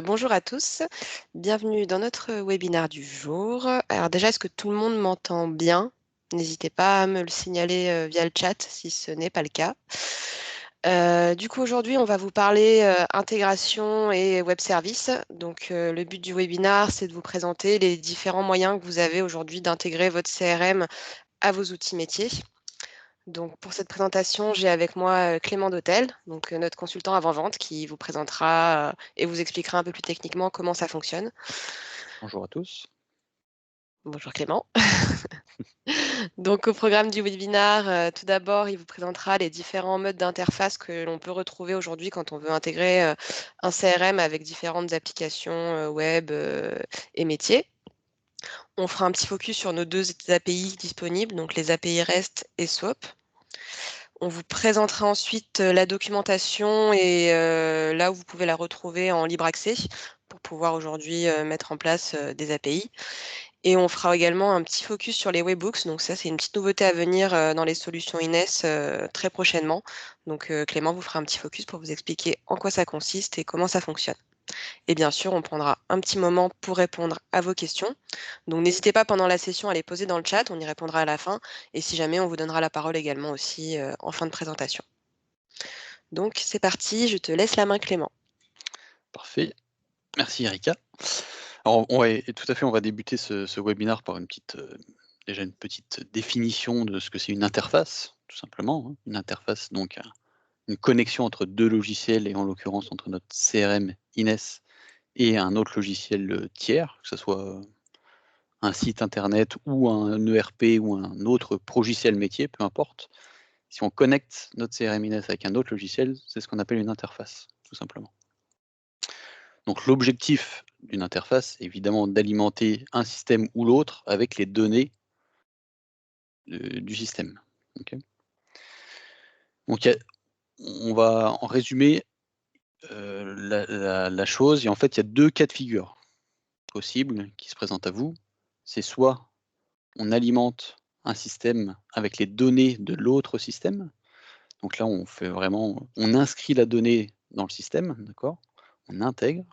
Bonjour à tous, bienvenue dans notre webinaire du jour. Alors déjà, est-ce que tout le monde m'entend bien? N'hésitez pas à me le signaler via le chat si ce n'est pas le cas. Du coup, aujourd'hui, on va vous parler intégration et web service. Donc, le but du webinaire, c'est de vous présenter les différents moyens que vous avez aujourd'hui d'intégrer votre CRM à vos outils métiers. Donc, pour cette présentation, j'ai avec moi Clément Dautel, donc notre consultant avant-vente, qui vous présentera et vous expliquera un peu plus techniquement comment ça fonctionne. Bonjour à tous. Bonjour Clément. Donc, au programme du webinaire, tout d'abord, il vous présentera les différents modes d'interface que l'on peut retrouver aujourd'hui quand on veut intégrer un CRM avec différentes applications web et métiers. On fera un petit focus sur nos deux API disponibles, donc les API REST et SOAP. On vous présentera ensuite la documentation et là où vous pouvez la retrouver en libre accès pour pouvoir aujourd'hui mettre en place des API. Et on fera également un petit focus sur les webhooks. Donc ça, c'est une petite nouveauté à venir dans les solutions Ines très prochainement. Donc Clément vous fera un petit focus pour vous expliquer en quoi ça consiste et comment ça fonctionne. Et bien sûr, on prendra un petit moment pour répondre à vos questions. Donc n'hésitez pas pendant la session à les poser dans le chat, on y répondra à la fin. Et si jamais, on vous donnera la parole également aussi en fin de présentation. Donc c'est parti, je te laisse la main Clément. Parfait. Merci Erika. Alors, tout à fait, on va débuter ce webinaire par déjà une petite définition de ce que c'est une interface, tout simplement. Hein. Une interface, donc une connexion entre deux logiciels, et en l'occurrence entre notre CRM Ines et un autre logiciel tiers, que ce soit un site internet ou un ERP ou un autre progiciel métier, peu importe. Si on connecte notre CRM Ines avec un autre logiciel, c'est ce qu'on appelle une interface, tout simplement. Donc l'objectif d'une interface, c'est évidemment d'alimenter un système ou l'autre avec les données du système. Okay. Donc on va en résumer la chose. Et en fait, il y a deux cas de figure possibles qui se présentent à vous. C'est soit on alimente un système avec les données de l'autre système. Donc là, on inscrit la donnée dans le système, d'accord? On intègre.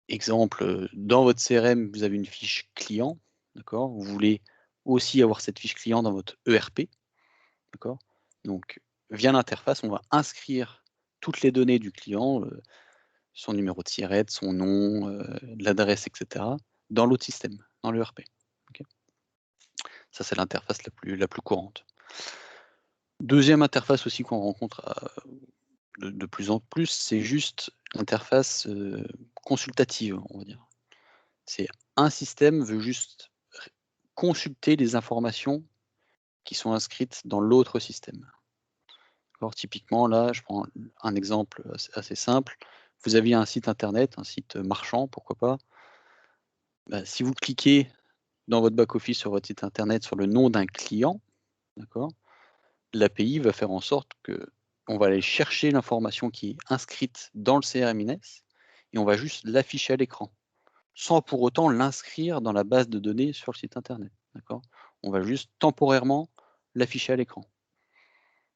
Exemple, dans votre CRM, vous avez une fiche client, d'accord? Vous voulez aussi avoir cette fiche client dans votre ERP, d'accord? Donc, via l'interface, on va inscrire toutes les données du client, son numéro de SIRET, son nom, l'adresse, etc., dans l'autre système, dans l'ERP. Okay, ça, c'est l'interface la plus courante. Deuxième interface aussi qu'on rencontre de plus en plus, c'est juste l'interface consultative, on va dire. C'est un système veut juste consulter les informations qui sont inscrites dans l'autre système. Alors, typiquement, là, je prends un exemple assez simple. Vous aviez un site internet, un site marchand, pourquoi pas. Bah, si vous cliquez dans votre back-office sur votre site internet sur le nom d'un client, d'accord, l'API va faire en sorte que on va aller chercher l'information qui est inscrite dans le CRM Ines et on va juste l'afficher à l'écran, sans pour autant l'inscrire dans la base de données sur le site internet. D'accord, on va juste temporairement l'afficher à l'écran.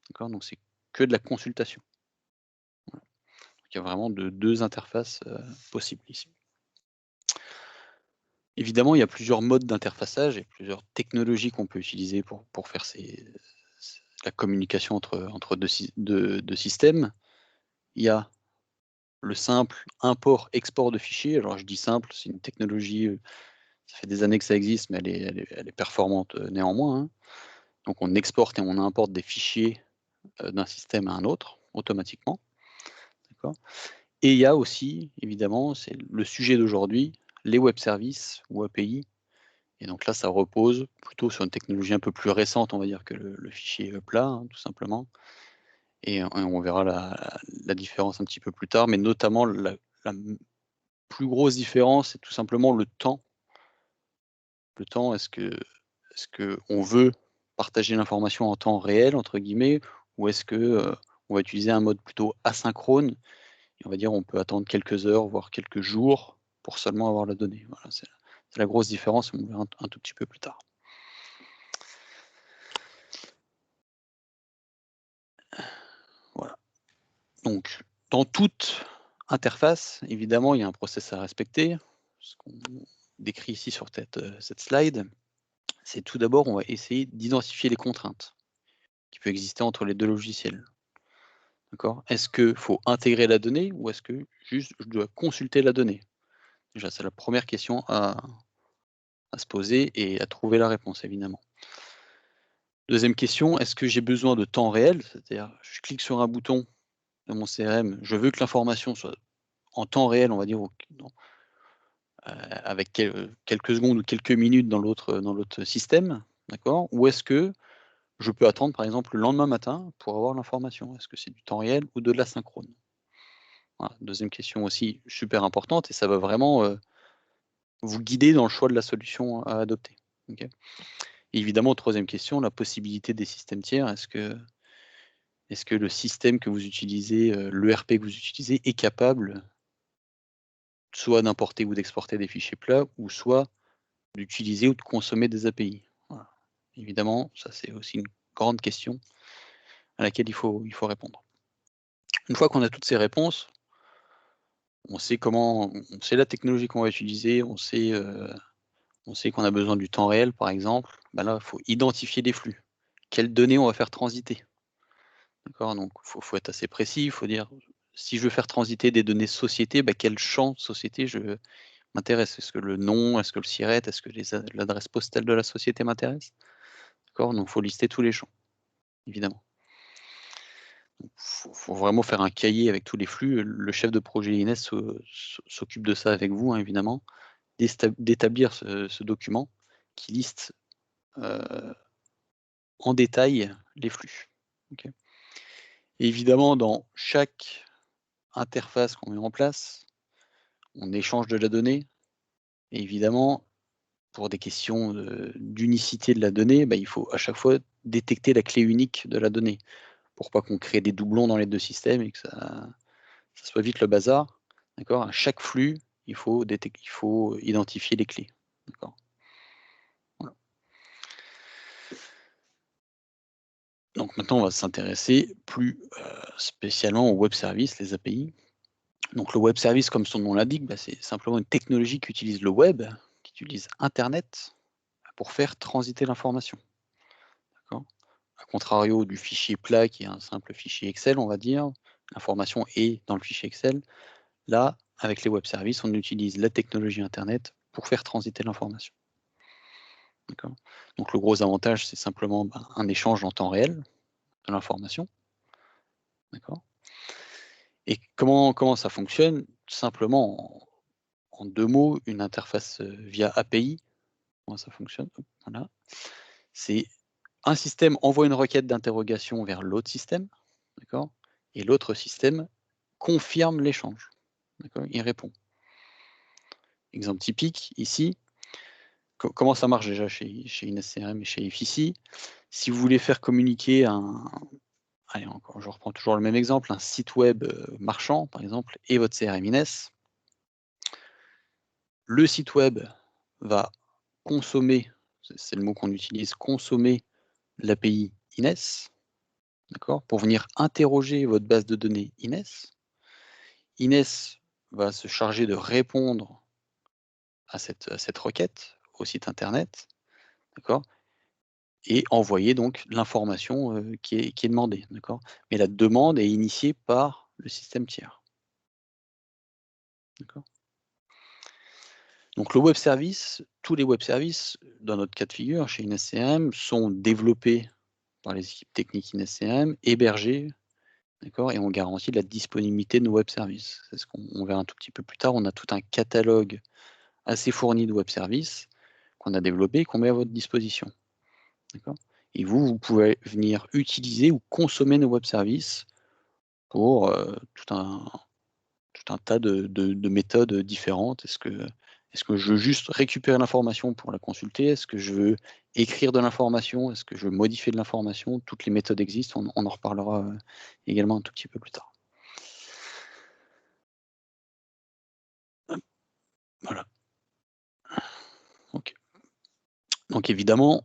D'accord, donc c'est que de la consultation. Voilà. Donc il y a vraiment deux interfaces possibles ici. Évidemment, il y a plusieurs modes d'interfaçage et plusieurs technologies qu'on peut utiliser pour faire la communication entre deux systèmes. Il y a le simple import-export de fichiers. Alors je dis simple, c'est une technologie, ça fait des années que ça existe, mais elle est performante néanmoins. Hein. Donc on exporte et on importe des fichiers d'un système à un autre, automatiquement. Et il y a aussi, évidemment, c'est le sujet d'aujourd'hui, les web services ou API. Et donc là, ça repose plutôt sur une technologie un peu plus récente, on va dire, que le fichier plat, hein, tout simplement. Et on verra la différence un petit peu plus tard, mais notamment la plus grosse différence, c'est tout simplement le temps. Le temps, est-ce qu'on veut partager l'information en temps réel, entre guillemets, ou est-ce que on va utiliser un mode plutôt asynchrone, et on va dire on peut attendre quelques heures, voire quelques jours, pour seulement avoir la donnée. Voilà, c'est la grosse différence, on verra un tout petit peu plus tard. Voilà. Donc, dans toute interface, évidemment, il y a un process à respecter. Ce qu'on décrit ici sur cette slide, c'est tout d'abord, on va essayer d'identifier les contraintes qui peuvent exister entre les deux logiciels. D'accord? Est-ce qu'il faut intégrer la donnée ou est-ce que juste je dois consulter la donnée? Déjà, c'est la première question à se poser et à trouver la réponse, évidemment. Deuxième question, est-ce que j'ai besoin de temps réel? C'est-à-dire, je clique sur un bouton dans mon CRM, je veux que l'information soit en temps réel, on va dire, avec quelques secondes ou quelques minutes dans l'autre système, d'accord? Ou est-ce que je peux attendre, par exemple, le lendemain matin pour avoir l'information? Est-ce que c'est du temps réel ou de l'asynchrone? Voilà, deuxième question aussi super importante et ça va vraiment vous guider dans le choix de la solution à adopter. Okay, et évidemment, troisième question, la possibilité des systèmes tiers. Est-ce que le système que vous utilisez, l'ERP que vous utilisez est capable soit d'importer ou d'exporter des fichiers plats ou soit d'utiliser ou de consommer des API? Voilà. Évidemment, ça c'est aussi une grande question à laquelle il faut répondre. Une fois qu'on a toutes ces réponses, on sait la technologie qu'on va utiliser, on sait qu'on a besoin du temps réel, par exemple. Bah là, il faut identifier les flux. Quelles données on va faire transiter? D'accord, donc il faut être assez précis. Il faut dire, si je veux faire transiter des données société, bah, quel champ société je m'intéresse? Est-ce que le nom, est-ce que le SIRET, est-ce que l'adresse postale de la société m'intéresse? D'accord, donc il faut lister tous les champs, évidemment. Il faut vraiment faire un cahier avec tous les flux. Le chef de projet INS s'occupe de ça avec vous, hein, évidemment, d'établir ce document qui liste en détail les flux. Okay. Et évidemment, dans chaque interface qu'on met en place, on échange de la donnée. Et évidemment, pour des questions d'unicité de la donnée, bah, il faut à chaque fois détecter la clé unique de la donnée pour pas qu'on crée des doublons dans les deux systèmes et que ça soit vite le bazar. D'accord? À chaque flux, il faut identifier les clés. D'accord? Voilà. Donc maintenant, on va s'intéresser plus spécialement aux web services, les API. Donc le web service, comme son nom l'indique, bah, c'est simplement une technologie qui utilise le web, qui utilise Internet pour faire transiter l'information. D'accord? A contrario du fichier plat qui est un simple fichier Excel, on va dire, l'information est dans le fichier Excel. Là, avec les web services, on utilise la technologie Internet pour faire transiter l'information. D'accord? Donc le gros avantage, c'est simplement un échange en temps réel de l'information. D'accord? Et comment ça fonctionne? Simplement, en deux mots, une interface via API. Comment ça fonctionne? Voilà. C'est un système envoie une requête d'interrogation vers l'autre système, d'accord? Et l'autre système confirme l'échange. D'accord? Il répond. Exemple typique ici, comment ça marche déjà chez InSCRM et chez Effici? Si vous voulez faire communiquer allez encore, je reprends toujours le même exemple, un site web marchand, par exemple, et votre CRM Ines, le site web va consommer, c'est le mot qu'on utilise, consommer l'API Ines, d'accord, pour venir interroger votre base de données Ines. Ines va se charger de répondre à cette requête au site internet, d'accord, et envoyer donc l'information qui est demandée, d'accord. Mais la demande est initiée par le système tiers. D'accord. Donc le web service, tous les web services, dans notre cas de figure chez InSCRM, sont développés par les équipes techniques InSCRM, hébergés, d'accord, et on garantit la disponibilité de nos web services. C'est ce qu'on verra un tout petit peu plus tard. On a tout un catalogue assez fourni de web services qu'on a développé et qu'on met à votre disposition. D'accord. Et vous pouvez venir utiliser ou consommer nos web services pour tout un tas de méthodes différentes. Est-ce que je veux juste récupérer l'information pour la consulter? Est-ce que je veux écrire de l'information? Est-ce que je veux modifier de l'information? Toutes les méthodes existent, on en reparlera également un tout petit peu plus tard. Voilà. Ok. Donc évidemment,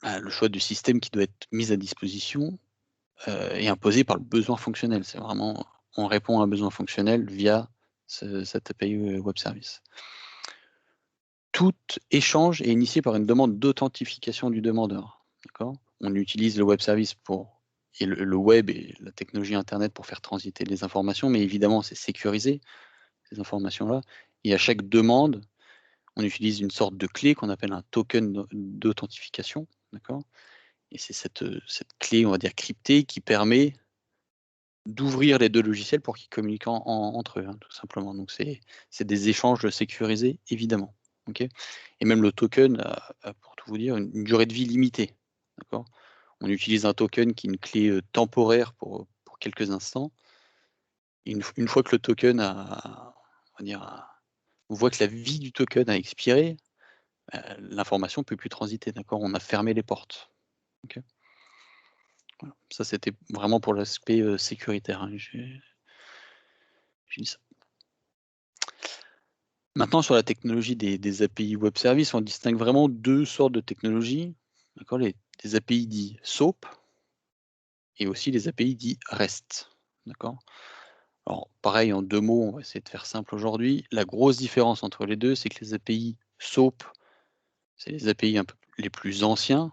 le choix du système qui doit être mis à disposition est imposé par le besoin fonctionnel. C'est vraiment, on répond à un besoin fonctionnel via cette API Web Service. Tout échange est initié par une demande d'authentification du demandeur. On utilise le Web Service et le web et la technologie Internet pour faire transiter les informations, mais évidemment, c'est sécurisé, ces informations-là. Et à chaque demande, on utilise une sorte de clé qu'on appelle un token d'authentification. Et c'est cette clé, on va dire, cryptée qui permet d'ouvrir les deux logiciels pour qu'ils communiquent entre eux, tout simplement. Donc, c'est des échanges sécurisés, évidemment. Et même le token a, pour tout vous dire, une durée de vie limitée. On utilise un token qui est une clé temporaire pour quelques instants. Et une fois que le token on voit que la vie du token a expiré, l'information ne peut plus transiter. On a fermé les portes. Voilà. Ça, c'était vraiment pour l'aspect sécuritaire. Hein. J'ai dit ça. Maintenant, sur la technologie des API Web Services, on distingue vraiment deux sortes de technologies. Les API dits SOAP et aussi les API dits REST. Alors, pareil, en deux mots, on va essayer de faire simple aujourd'hui. La grosse différence entre les deux, c'est que les API SOAP, c'est les API un peu les plus anciens,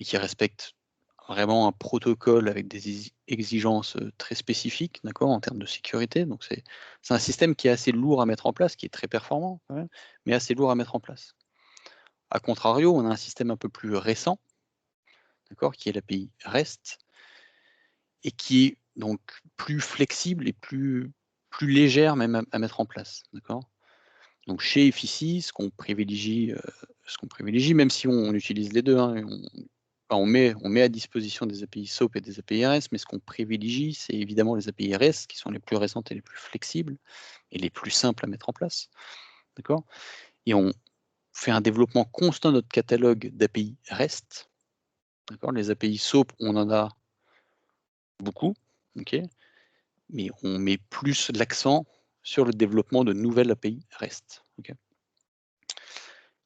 et qui respectent vraiment un protocole avec des exigences très spécifiques, en termes de sécurité. Donc c'est un système qui est assez lourd à mettre en place, qui est très performant, quand même, mais assez lourd à mettre en place. A contrario, on a un système un peu plus récent, qui est l'API REST, et qui est donc plus flexible et plus légère même à mettre en place. Donc chez Efficie, ce qu'on privilégie, même si on utilise les deux, hein, on met à disposition des API SOAP et des API REST, mais ce qu'on privilégie, c'est évidemment les API REST qui sont les plus récentes et les plus flexibles et les plus simples à mettre en place. Et on fait un développement constant de notre catalogue d'API REST. Les API SOAP, on en a beaucoup, mais on met plus l'accent sur le développement de nouvelles API REST.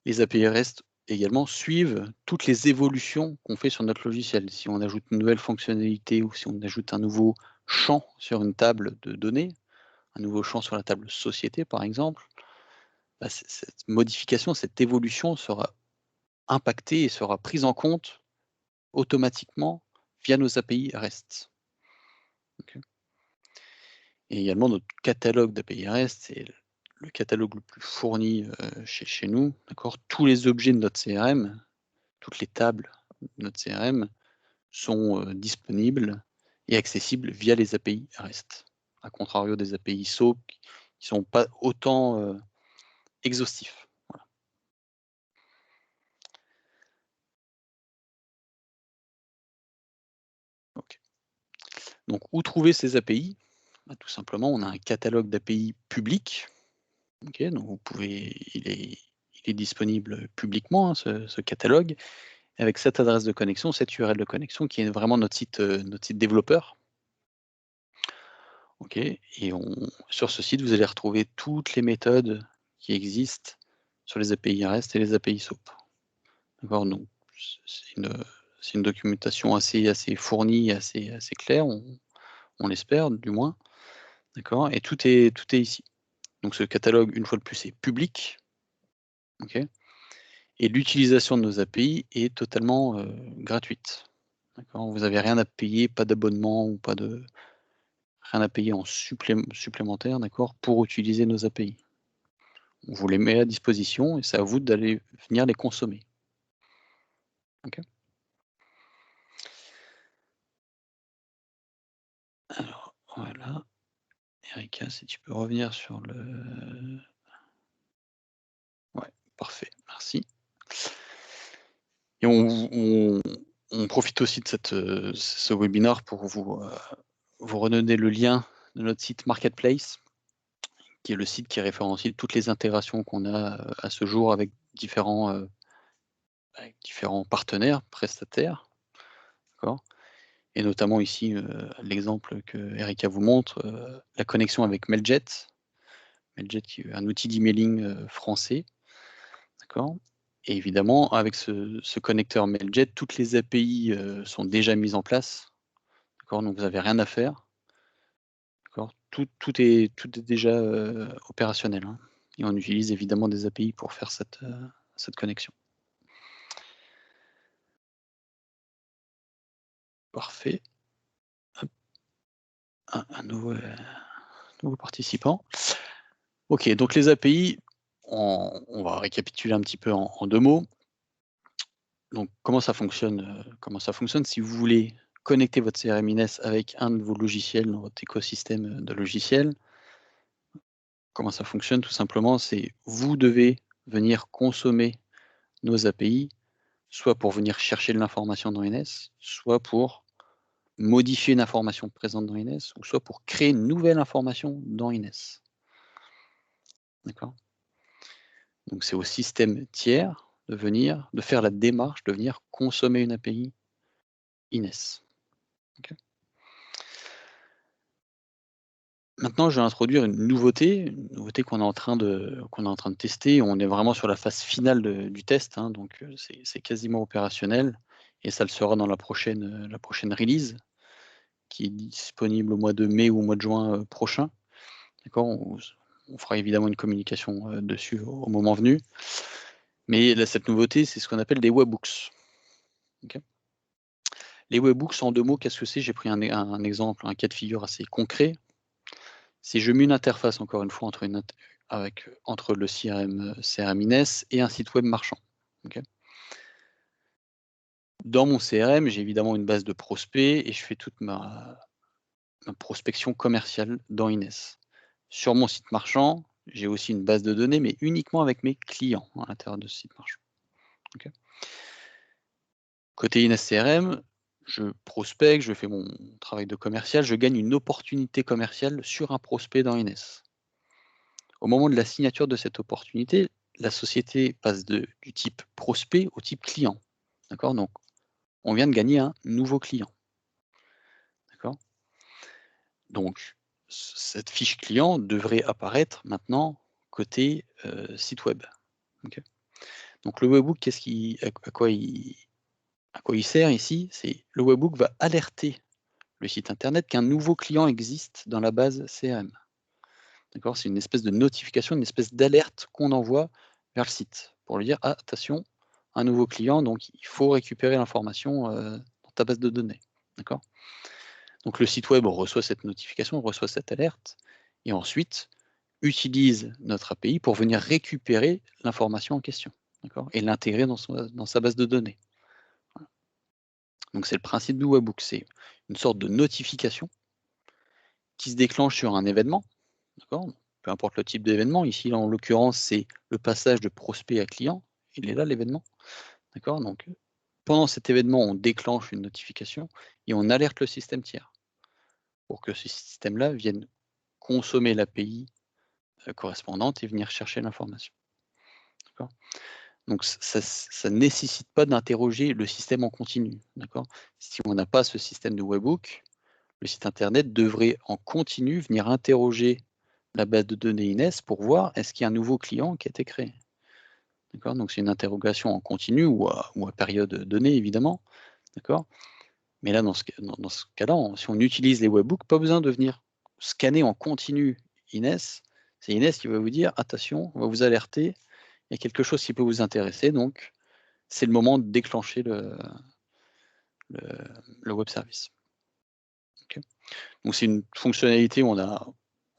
Les API REST également suivent toutes les évolutions qu'on fait sur notre logiciel. Si on ajoute une nouvelle fonctionnalité ou si on ajoute un nouveau champ sur une table de données, un nouveau champ sur la table société par exemple, cette modification, cette évolution sera impactée et sera prise en compte automatiquement via nos API REST. Et également notre catalogue d'API REST, c'est le catalogue le plus fourni chez nous. Tous les objets de notre CRM, toutes les tables de notre CRM sont disponibles et accessibles via les API REST, à contrario des API SOAP qui ne sont pas autant exhaustifs. Voilà. Okay. Donc, où trouver ces API? Tout simplement, on a un catalogue d'API public. Donc vous pouvez, il est disponible publiquement, hein, ce catalogue, avec cette adresse de connexion, cette URL de connexion qui est vraiment notre site développeur. Et sur ce site, vous allez retrouver toutes les méthodes qui existent sur les API REST et les API SOAP. Donc c'est une documentation assez fournie, assez claire, on l'espère du moins. Et tout est ici. Donc ce catalogue, une fois de plus, est public. Et l'utilisation de nos API est totalement gratuite. Vous n'avez rien à payer, pas d'abonnement ou rien à payer en supplémentaire, pour utiliser nos API. On vous les met à disposition et c'est à vous d'aller venir les consommer. Alors, voilà. Erika, si tu peux revenir sur le... Ouais, parfait, merci. Et on profite aussi de ce webinaire pour vous redonner le lien de notre site Marketplace, qui est le site qui référencie toutes les intégrations qu'on a à ce jour avec différents partenaires, prestataires. Et notamment ici, l'exemple que Erika vous montre, la connexion avec Mailjet, Mailjet, qui est un outil d'emailing français. D'accord. Et évidemment, avec ce connecteur Mailjet, toutes les API sont déjà mises en place. D'accord, donc vous n'avez rien à faire. D'accord, tout est déjà opérationnel. Hein. Et on utilise évidemment des API pour faire cette connexion. Parfait. Hop. Un nouveau participant. Ok, donc les API, on va récapituler un petit peu en 2 mots. Donc comment ça fonctionne si vous voulez connecter votre CRM Ines avec un de vos logiciels dans votre écosystème de logiciels. Comment ça fonctionne? Tout simplement, c'est vous devez venir consommer nos API, soit pour venir chercher de l'information dans Ines, soit pour modifier une information présente dans Ines, ou soit pour créer une nouvelle information dans Ines. D'accord? Donc c'est au système tiers de faire la démarche, de venir consommer une API Ines. Okay. Maintenant, je vais introduire une nouveauté qu'on est en train de tester. On est vraiment sur la phase finale du test, hein, donc c'est quasiment opérationnel et ça le sera dans la prochaine release qui est disponible au mois de mai ou au mois de juin prochain. D'accord, on fera évidemment une communication dessus au moment venu. Mais là, cette nouveauté, c'est ce qu'on appelle des webhooks. Okay. Les webhooks, en 2 mots, qu'est-ce que c'est? J'ai pris un exemple, un cas de figure assez concret. Si je mets une interface, encore une fois, entre le CRM Ines et un site web marchand. Okay. Dans mon CRM, j'ai évidemment une base de prospects et je fais toute ma prospection commerciale dans Ines. Sur mon site marchand, j'ai aussi une base de données, mais uniquement avec mes clients à l'intérieur de ce site marchand. Okay. Côté Ines CRM, je prospecte, je fais mon travail de commercial, je gagne une opportunité commerciale sur un prospect dans Ines. Au moment de la signature de cette opportunité, la société passe du type prospect au type client. D'accord? Donc, on vient de gagner un nouveau client. D'accord? Donc, cette fiche client devrait apparaître maintenant côté site web. Okay. Donc, le webhook, à quoi il sert ici? C'est le webhook va alerter le site internet qu'un nouveau client existe dans la base CRM. D'accord? C'est une espèce de notification, une espèce d'alerte qu'on envoie vers le site pour lui dire ah, attention, un nouveau client, donc il faut récupérer l'information dans ta base de données. D'accord? Donc le site web reçoit cette notification, reçoit cette alerte, et ensuite utilise notre API pour venir récupérer l'information en question. D'accord? Et l'intégrer dans sa base de données. Voilà. Donc c'est le principe du webhook, c'est une sorte de notification qui se déclenche sur un événement. D'accord? Peu importe le type d'événement, ici là, en l'occurrence c'est le passage de prospect à client, il est là l'événement. D'accord? Donc pendant cet événement, on déclenche une notification et on alerte le système tiers pour que ce système-là vienne consommer l'API correspondante et venir chercher l'information. D'accord? Donc ça ne nécessite pas d'interroger le système en continu. D'accord? Si on n'a pas ce système de webhook, le site internet devrait en continu venir interroger la base de données Ines pour voir est-ce qu'il y a un nouveau client qui a été créé. D'accord? Donc c'est une interrogation en continu ou à période donnée évidemment. D'accord? Mais là, dans ce cas-là, si on utilise les webhooks, pas besoin de venir scanner en continu Ines. C'est Ines qui va vous dire attention, on va vous alerter, il y a quelque chose qui peut vous intéresser, donc c'est le moment de déclencher le web service. Okay. Donc c'est une fonctionnalité où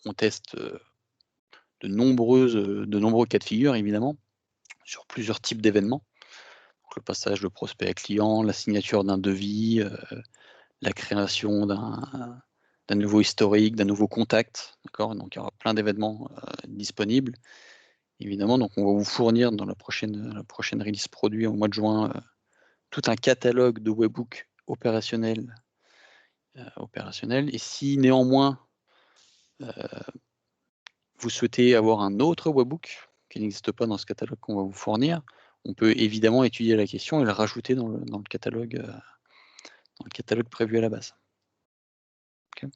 on teste de nombreux cas de figure, évidemment, sur plusieurs types d'événements. Le passage de prospect à client, la signature d'un devis, la création d'un nouveau historique, d'un nouveau contact. D'accord? Donc il y aura plein d'événements disponibles. Évidemment, donc on va vous fournir dans la prochaine release produit au mois de juin tout un catalogue de webhooks opérationnels. Et si néanmoins vous souhaitez avoir un autre webhook qui n'existe pas dans ce catalogue qu'on va vous fournir, on peut évidemment étudier la question et le rajouter dans le catalogue prévu à la base. Okay.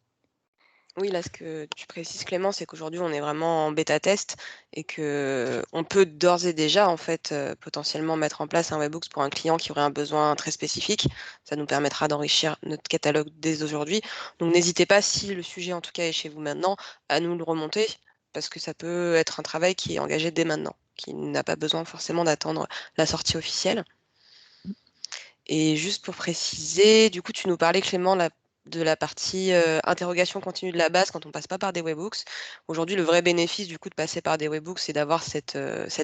Oui, là, ce que tu précises, Clément, c'est qu'aujourd'hui, on est vraiment en bêta test et qu'on peut d'ores et déjà, en fait, potentiellement mettre en place un Webhooks pour un client qui aurait un besoin très spécifique. Ça nous permettra d'enrichir notre catalogue dès aujourd'hui. Donc, n'hésitez pas, si le sujet, en tout cas, est chez vous maintenant, à nous le remonter parce que ça peut être un travail qui est engagé dès maintenant, qui n'a pas besoin forcément d'attendre la sortie officielle. Et juste pour préciser, du coup, tu nous parlais, Clément, de la partie interrogation continue de la base quand on passe pas par des webhooks. Aujourd'hui, le vrai bénéfice du coup de passer par des webhooks, c'est d'avoir cette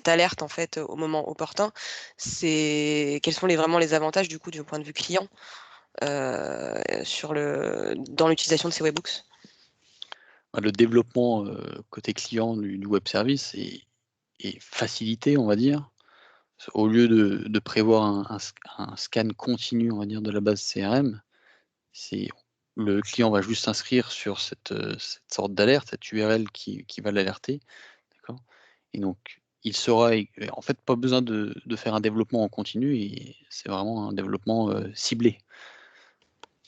alerte en fait au moment opportun. C'est quels sont vraiment les avantages du coup du point de vue client dans l'utilisation de ces webhooks? Le développement côté client du web service est facilité, on va dire. Au lieu de prévoir un scan continu, on va dire, de la base CRM, le client va juste s'inscrire sur cette sorte d'alerte, cette URL qui va l'alerter. D'accord. Et donc, il sera, en fait, pas besoin de faire un développement en continu, et c'est vraiment un développement ciblé.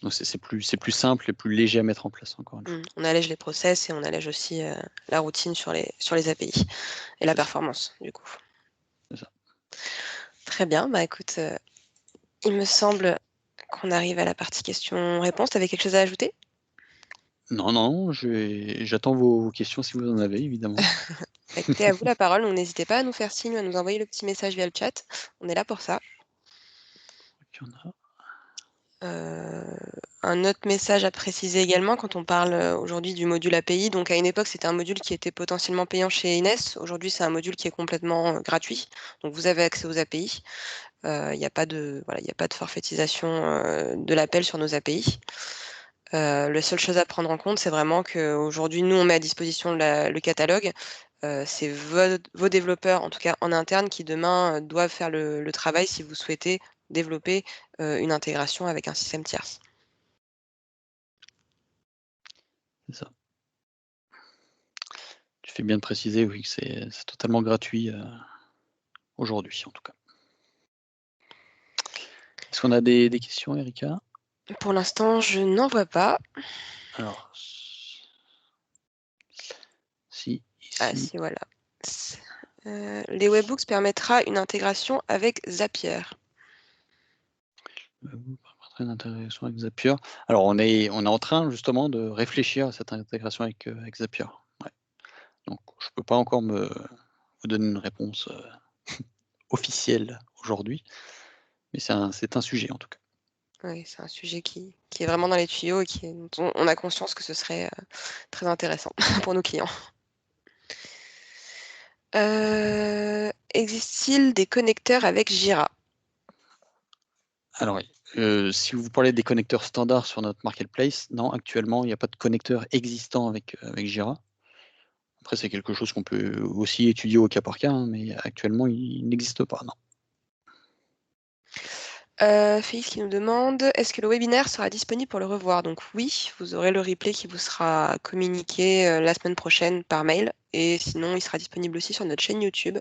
Donc, c'est plus simple et plus léger à mettre en place, encore une fois. On allège les process et on allège aussi la routine sur les API et la performance, du coup. C'est ça. Très bien, bah écoute, il me semble qu'on arrive à la partie questions-réponses. Tu avais quelque chose à ajouter? Non, non, j'attends vos questions si vous en avez, évidemment. Bah, écoutez, à vous la parole. Donc, n'hésitez pas à nous faire signe, à nous envoyer le petit message via le chat. On est là pour ça. Il y en a. Un autre message à préciser également quand on parle aujourd'hui du module API. Donc, à une époque, c'était un module qui était potentiellement payant chez Ines. Aujourd'hui, c'est un module qui est complètement gratuit. Donc, vous avez accès aux API. Il n'y a pas de, voilà, il y a pas de forfaitisation de l'appel sur nos API. La seule chose à prendre en compte, c'est vraiment qu'aujourd'hui, nous, on met à disposition le catalogue. C'est vos développeurs, en tout cas en interne, qui demain doivent faire le travail si vous souhaitez développer une intégration avec un système tierce. C'est ça. Tu fais bien de préciser, oui, que c'est totalement gratuit aujourd'hui, en tout cas. Est-ce qu'on a des questions, Erika? Pour l'instant, je n'en vois pas. Alors, si, Ah ici. si, voilà. Les webhooks permettra une intégration avec Zapier. Vous permettrez une intégration avec Zapier. Alors, on est en train justement de réfléchir à cette intégration avec Zapier. Ouais. Donc, je ne peux pas encore vous donner une réponse officielle aujourd'hui, mais c'est un sujet en tout cas. Oui, c'est un sujet qui est vraiment dans les tuyaux et dont on a conscience que ce serait très intéressant pour nos clients. Existe-t-il des connecteurs avec Jira? Alors, si vous parlez des connecteurs standards sur notre marketplace, non, actuellement, il n'y a pas de connecteur existant avec Jira. Après, c'est quelque chose qu'on peut aussi étudier au cas par cas, hein, mais actuellement, il n'existe pas, non. Félix qui nous demande, est-ce que le webinaire sera disponible pour le revoir? Donc oui, vous aurez le replay qui vous sera communiqué la semaine prochaine par mail. Et sinon, il sera disponible aussi sur notre chaîne YouTube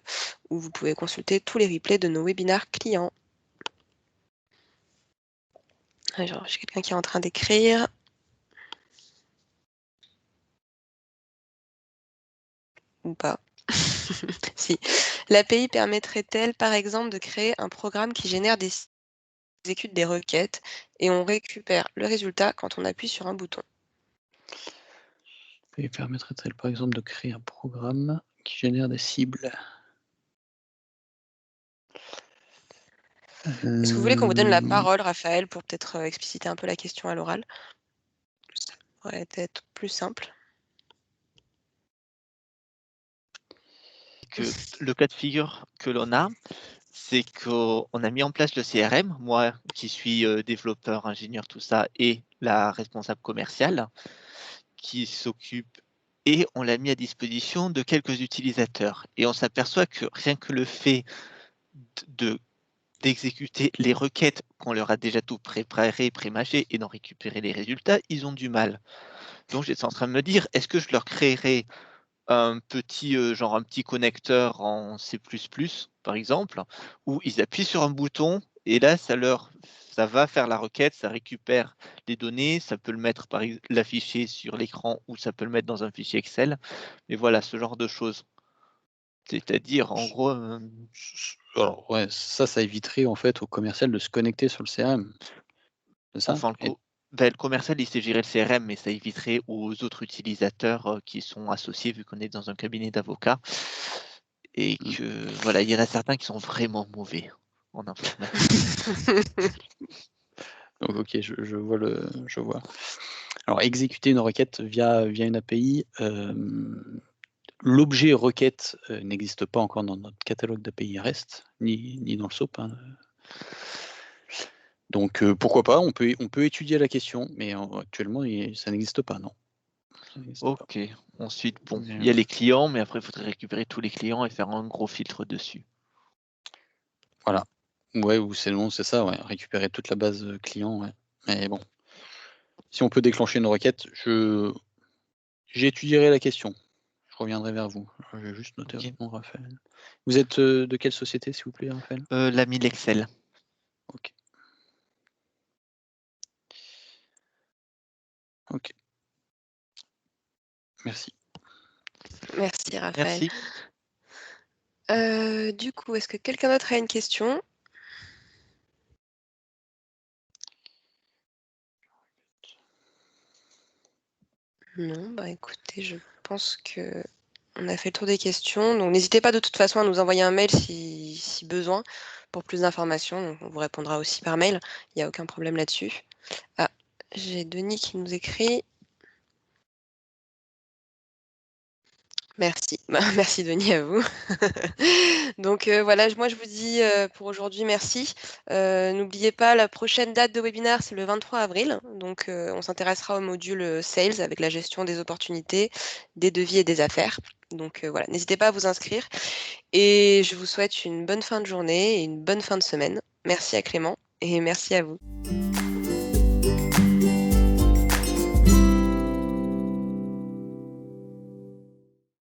où vous pouvez consulter tous les replays de nos webinaires clients. Alors, j'ai quelqu'un qui est en train d'écrire. Ou pas. Si. L'API permettrait-elle, par exemple, de créer un programme qui exécute des requêtes et on récupère le résultat quand on appuie sur un bouton? Et permettrait-elle, par exemple, de créer un programme qui génère des cibles? Est-ce que vous voulez qu'on vous donne la Euh, parole, Raphaël, pour peut-être expliciter un peu la question à l'oral? Ça pourrait être plus simple. Que le cas de figure que l'on a, c'est qu'on a mis en place le CRM, moi qui suis développeur, ingénieur, tout ça, et la responsable commerciale qui s'occupe, et on l'a mis à disposition de quelques utilisateurs. Et on s'aperçoit que rien que le fait d'exécuter les requêtes qu'on leur a déjà tout préparé, prémagé, et d'en récupérer les résultats, ils ont du mal. Donc j'étais en train de me dire, est-ce que je leur créerais un petit, genre un petit connecteur en C++, par exemple, où ils appuient sur un bouton et là, ça leur ça va faire la requête, ça récupère les données, ça peut le mettre l'afficher sur l'écran ou ça peut le mettre dans un fichier Excel. Mais voilà, ce genre de choses. C'est-à-dire, en gros, Alors, ouais, ça éviterait en fait au commercial de se connecter sur le CRM. C'est ça? enfin, le commercial, il sait gérer le CRM, mais ça éviterait aux autres utilisateurs qui sont associés, vu qu'on est dans un cabinet d'avocats. Et que voilà, il y en a certains qui sont vraiment mauvais en informatique. Donc, ok, je vois. Alors, exécuter une requête via une API. L'objet requête n'existe pas encore dans notre catalogue d'API REST, ni dans le SOAP. Hein. Donc, pourquoi pas, on peut étudier la question, mais actuellement, ça n'existe pas, non. Ok, ensuite, bon, il y a les clients, mais après, il faudrait récupérer tous les clients et faire un gros filtre dessus. Voilà. Ouais, ou c'est ça, ouais, récupérer toute la base client, ouais. Mais bon, si on peut déclencher une requête, j'étudierai la question. Je reviendrai vers vous. Je vais juste noter votre nom, Raphaël. Vous êtes de quelle société, s'il vous plaît, Raphaël? L'ami l'Excel. Ok. Ok. Merci. Merci, Raphaël. Merci. Du coup, est-ce que quelqu'un d'autre a une question? Non, bah écoutez, je pense que on a fait le tour des questions. Donc n'hésitez pas de toute façon à nous envoyer un mail si besoin pour plus d'informations. On vous répondra aussi par mail. Il n'y a aucun problème là-dessus. Ah, j'ai Denis qui nous écrit. Merci. Merci Denis, à vous. Donc voilà, moi je vous dis pour aujourd'hui merci. N'oubliez pas, la prochaine date de webinaire, c'est le 23 avril. Donc on s'intéressera au module Sales avec la gestion des opportunités, des devis et des affaires. Donc voilà, n'hésitez pas à vous inscrire. Et je vous souhaite une bonne fin de journée et une bonne fin de semaine. Merci à Clément et merci à vous.